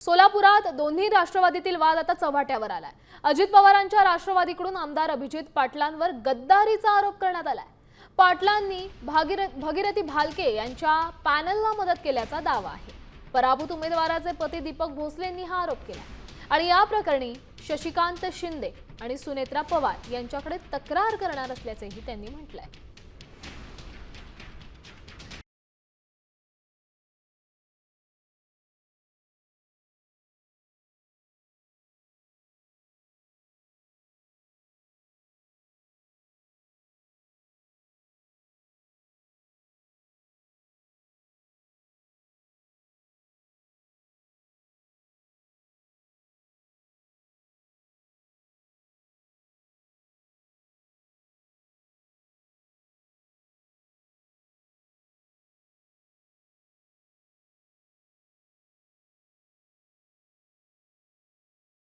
सोलापुरात दोन्ही राष्ट्रवादीतील वाद आता चव्हाट्यावर आलाय। अजित पवारांच्या राष्ट्रवादीकडून आमदार अभिजित पाटलांवर गद्दारीचा आरोप करण्यात आलाय। पाटलांनी भगीरथी भालके यांच्या पॅनलला मदत केल्याचा दावा आहे। पराभूत उमेदवाराचे पती दीपक भोसलेंनी हा आरोप केला आणि या प्रकरणी शशिकांत शिंदे आणि सुनेत्रा पवार यांच्याकडे तक्रार करणार असल्याचेही त्यांनी म्हटलंय।